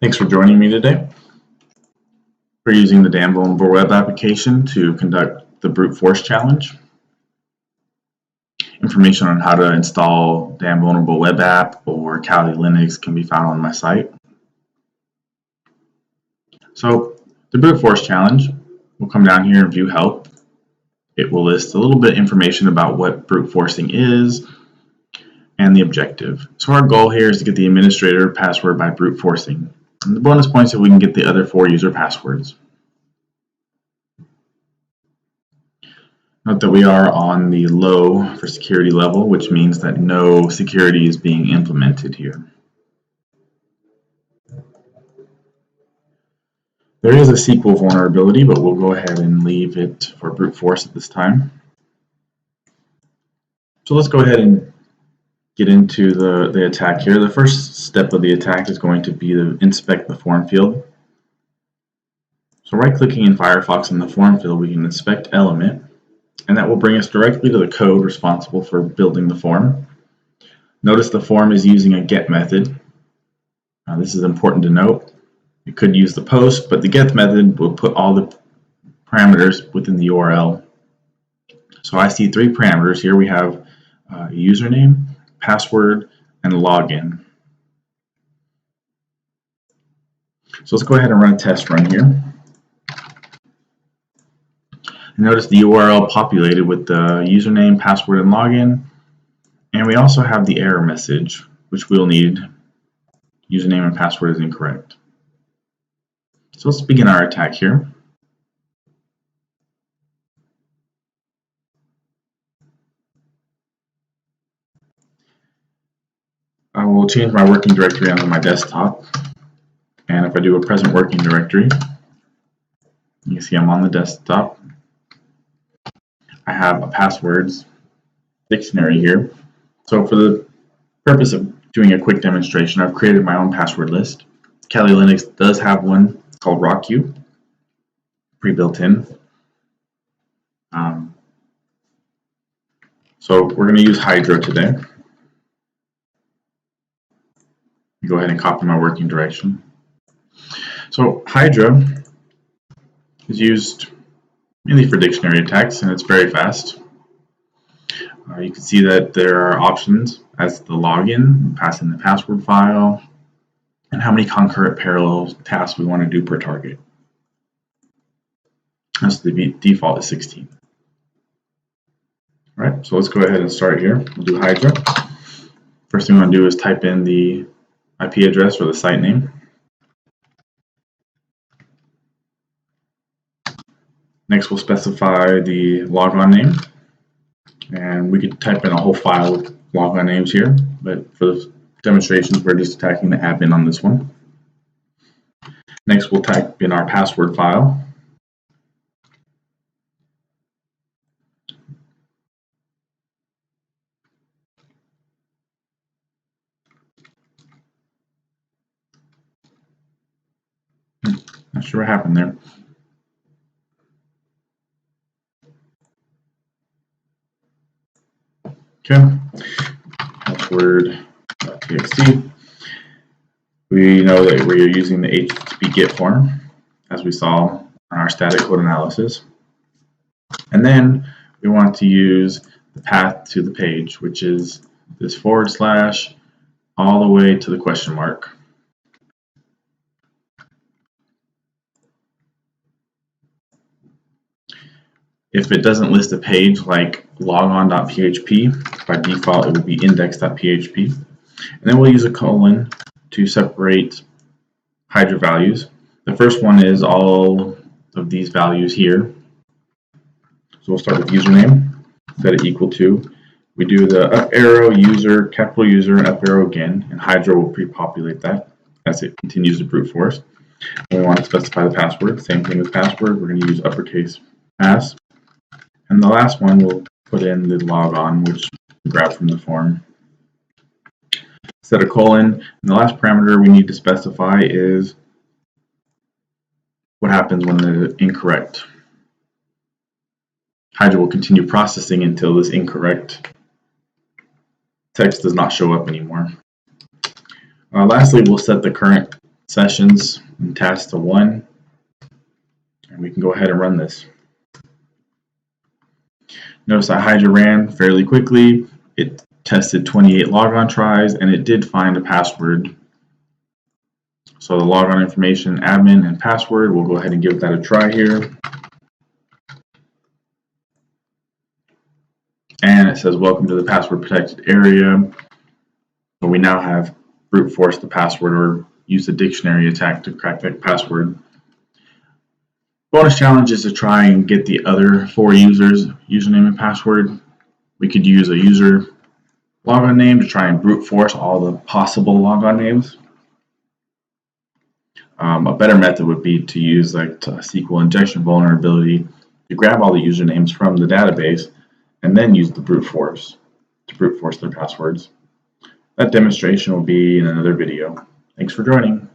Thanks for joining me today. We're using the DAM Vulnerable Web application to conduct the brute force challenge. Information on how to install DAM Vulnerable Web app or Kali Linux can be found on my site. So the brute force challenge, we'll come down here and view help. It will list a little bit of information about what brute forcing is and the objective. So our goal here is to get the administrator password by brute forcing. And the bonus points if we can get the other 4 user passwords. Note that we are on the low for security level, which means that no security is being implemented here. There is a SQL vulnerability, but we'll go ahead and leave it for brute force at this time. So let's go ahead and get into the attack here. The first step of the attack is going to be to inspect the form field. So right-clicking in Firefox in the form field, we can inspect element, and that will bring us directly to the code responsible for building the form. Notice the form is using a get method. This is important to note. You could use the post, but the get method will put all the parameters within the URL. So I see 3 parameters here. We have a username, password, and login. So let's go ahead and run a test run here. Notice the URL populated with the username, password, and login. And we also have the error message, which we'll need. Username and password is incorrect. So let's begin our attack here. I will change my working directory onto my desktop. And if I do a present working directory, you can see I'm on the desktop. I have a passwords dictionary here. So for the purpose of doing a quick demonstration, I've created my own password list. Kali Linux does have one called RockU, pre-built in. So we're going to use Hydra today. Go ahead and copy my working direction. So Hydra is used mainly for dictionary attacks, and it's very fast. You can see that there are options as the login, pass in the password file, and how many concurrent parallel tasks we want to do per target. As the default is 16. All right, so let's go ahead and start here. We'll do Hydra. First thing we want to do is type in the IP address or the site name. Next, we'll specify the logon name. And we could type in a whole file with logon names here, but for the demonstrations, we're just attacking the admin on this one. Next, we'll type in our password file. Not sure what happened there. Okay, password.txt. We know that we are using the HTTP GET form, as we saw on our static code analysis. And then we want to use the path to the page, which is this / all the way to the question mark. If it doesn't list a page like logon.php, by default it will be index.php. And then we'll use a colon to separate Hydra values. The first one is all of these values here. So we'll start with username, set it equal to. We do the up arrow, user, capital user, and up arrow again, and Hydra will pre-populate that as it continues to brute force. And we want to specify the password. Same thing with password. We're going to use uppercase pass. And the last one, we'll put in the logon, which we grab from the form. Set a colon, and the last parameter we need to specify is what happens when the incorrect. Hydra will continue processing until this incorrect text does not show up anymore. Lastly, we'll set the current sessions and task to 1, and we can go ahead and run this. Notice that Hydra ran fairly quickly. It tested 28 logon tries, and it did find a password. So the logon information, admin, and password, we'll go ahead and give that a try here. And it says, welcome to the password protected area. So we now have brute force the password or use the dictionary attack to crack that password. Bonus challenge is to try and get the other 4 users' username and password. We could use a user logon name to try and brute force all the possible logon names. A better method would be to use like a SQL injection vulnerability to grab all the usernames from the database and then use the brute force to brute force their passwords. That demonstration will be in another video. Thanks for joining.